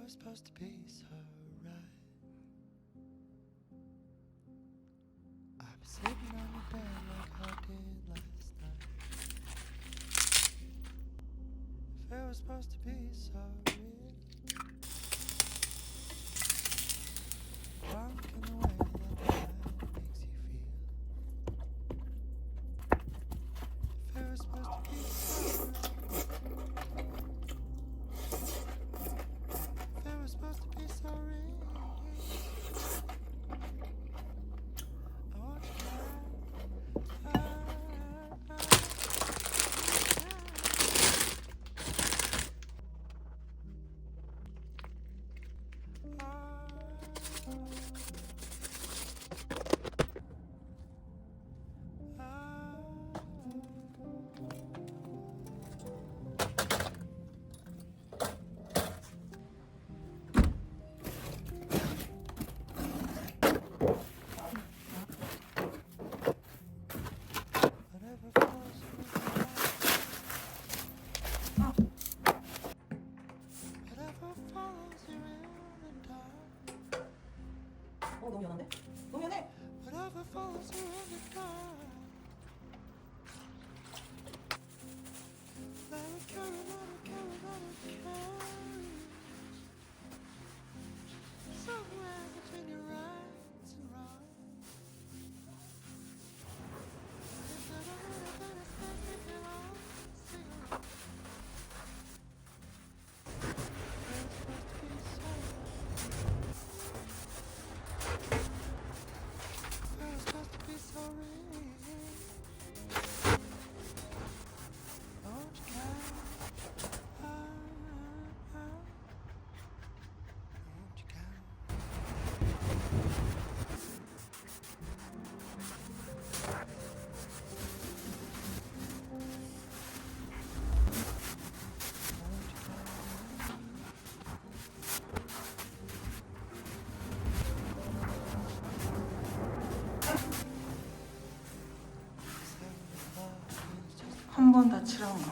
was supposed to be so right. I'm sitting on your bed like I did last night. If it was supposed to be so real, drunk in the way that the night makes you feel. If it was supposed to be so real, if it was supposed to be so real, I want you back. Whatever falls in the dark, whatever follows you in the dark, 너무 연한데? 너무 연해! whatever follows you in the dark, let it carry, let it carry, let it carry. Somewhere between your rights and wrongs. It's not a little bit of stuff if you want to sing along. It's supposed to be so right. It's supposed to be so real. Won't you come? Won't you come? 한 번 다치라는 거.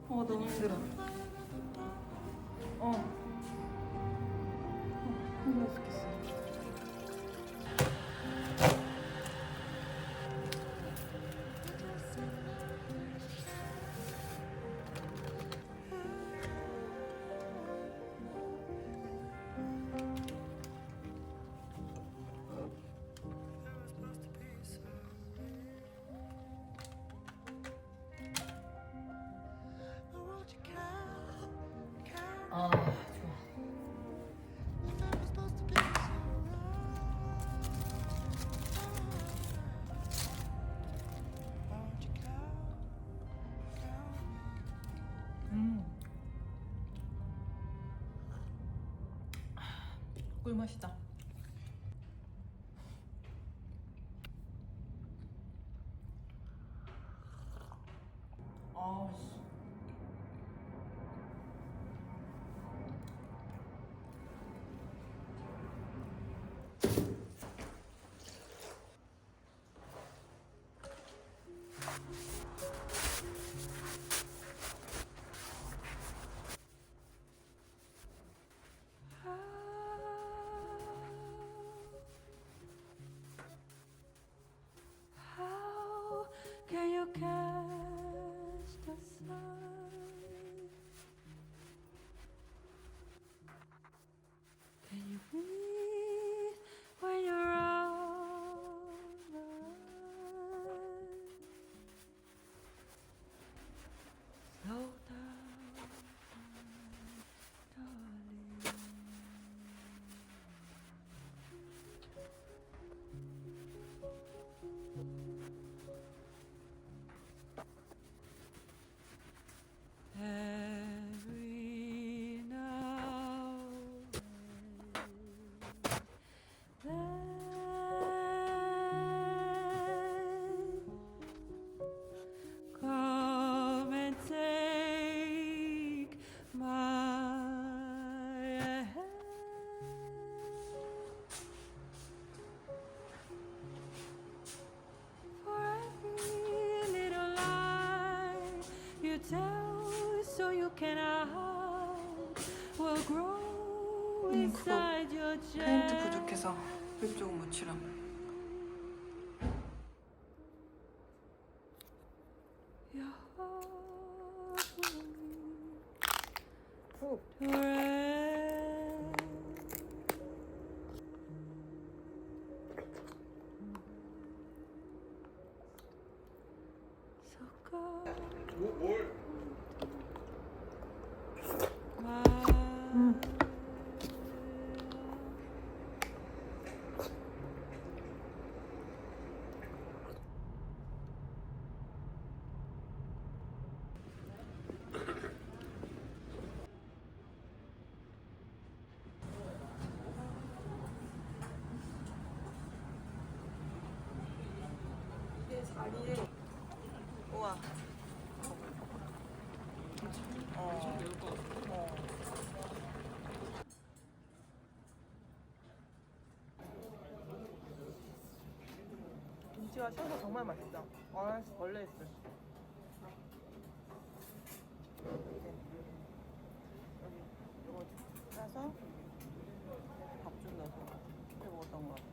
너무 힘들어. 힘들어 죽겠어. 좋아. 꿀맛이다. 씨. 페인트 부족해서 이쪽은 묻히라고. 자리에 우와. 김치가 셔서 정말 맛있다. 원래 있어. 이렇게 여기 이거 싸서 밥 좀 넣어서 그때 먹었던 것 같아.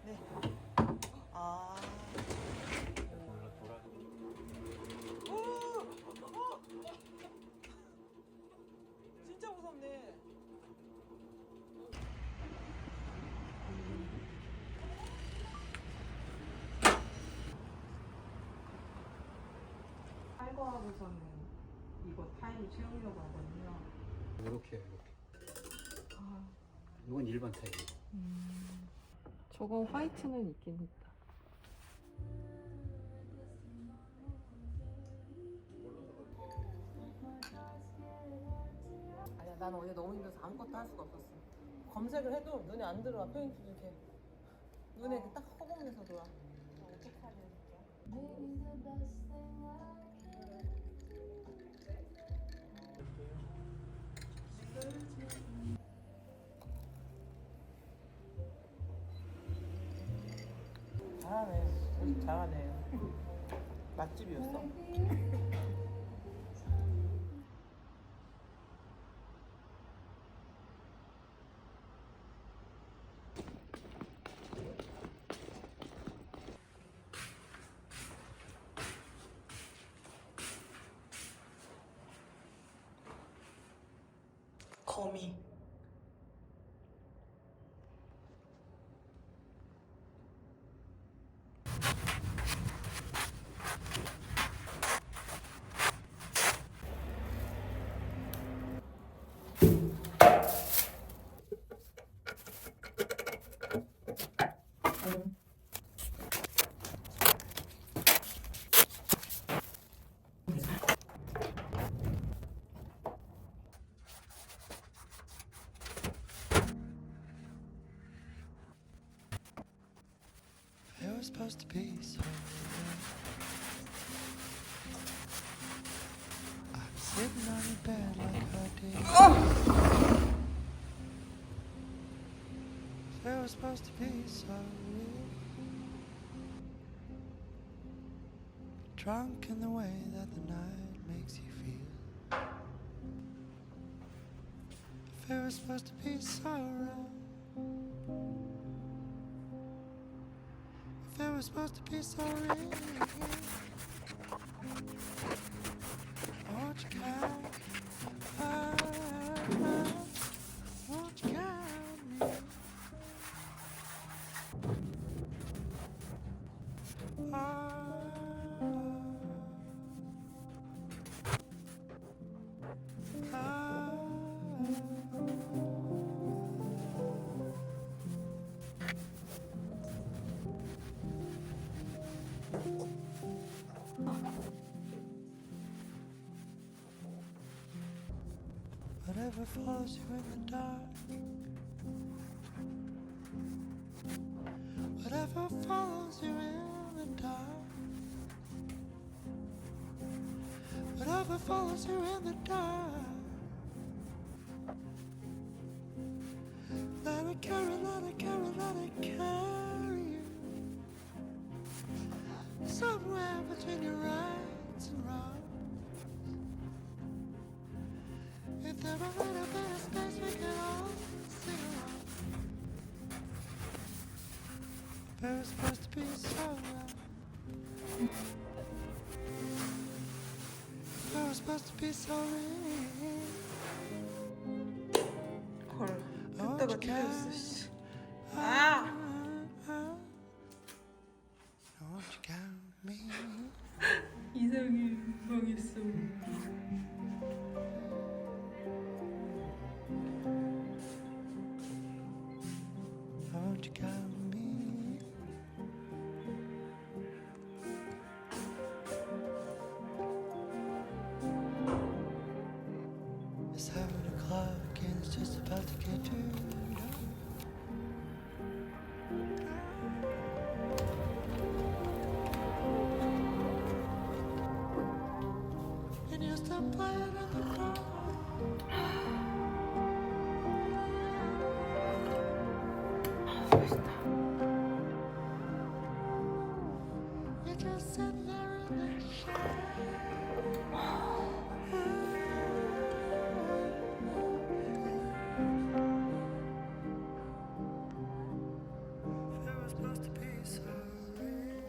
네. 아. 진짜 무섭네. 탈거하고서는 이거 타일 채우려고 하거든요. 이렇게. 이건 일반 타입. 저건 화이트는 있긴 있다. 아니야, 나는 어제 너무 힘들어서 아무것도 할 수가 없었어. 검색을 해도 눈에 안 들어와. 페인트 이렇게 눈에 딱 허공에서 들어와. 잘하네. 우리 잘하네. 맛집이었어. 거미. It was supposed to be so real. I'm sitting on your bed like I did. It was supposed to be so real. Drunk in the way that the night makes you feel. If it was supposed to be so real. If it was supposed to be so real, won't you count? Won't you count me? But whatever follows you in the dark, whatever follows you in the dark, whatever follows you in the dark. Let it carry, let it carry, let it carry you somewhere between your rights and wrongs. If there were a little bit of space, we could all sing along. There was supposed to be so well. There was supposed to be so real. 헐, 뜯다가 찢어졌어, 씨. 아! Won't you count me? 이상해, 망했어. Won't you count me? It's 7 o'clock and it's just about to get too dark. And you're still playing in the dark. You're just sitting there in the If it was supposed to be so real,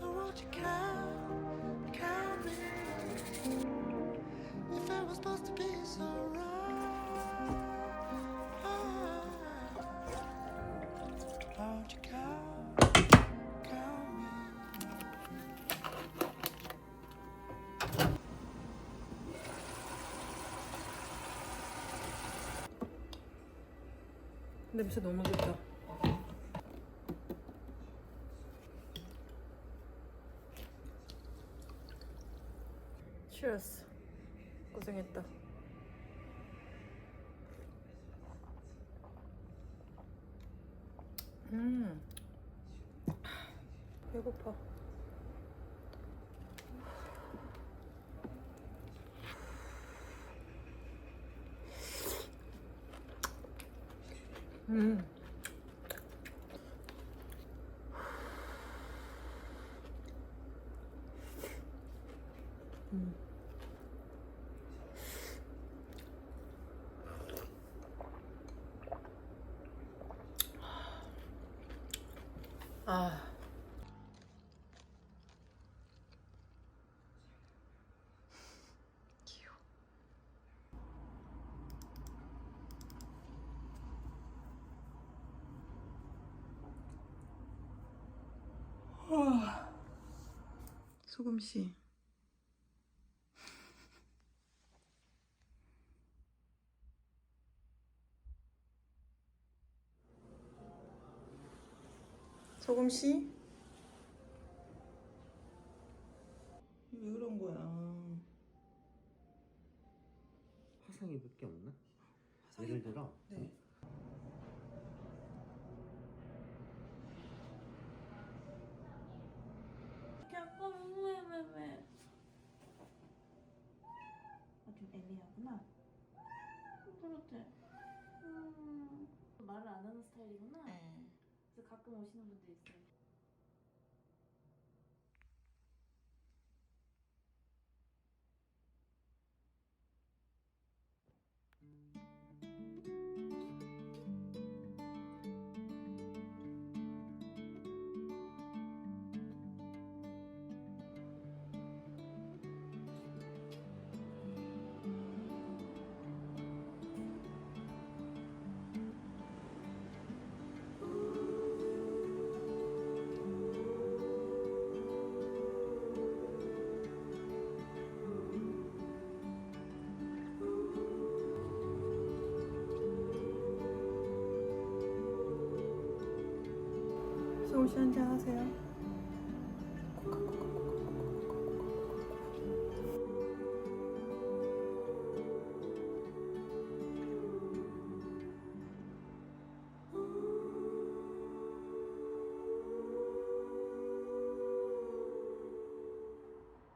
won't you count me? If it was supposed to be so right, won't you count me? 냄새 너무 좋다. Cheers. 고생했다. 배고파. 아. 귀여워. 소금씨. 소금씨? 왜 그런 거야? 화상이 몇 개 없나? 화상이- 예를 들어 네. 잠깐 왜? 좀 애매하구나. 그렇대. 말을 안 하는 스타일이구나. 네. 그래서 가끔 오시는 분들 있어요. 소금씨 한잔 하세요.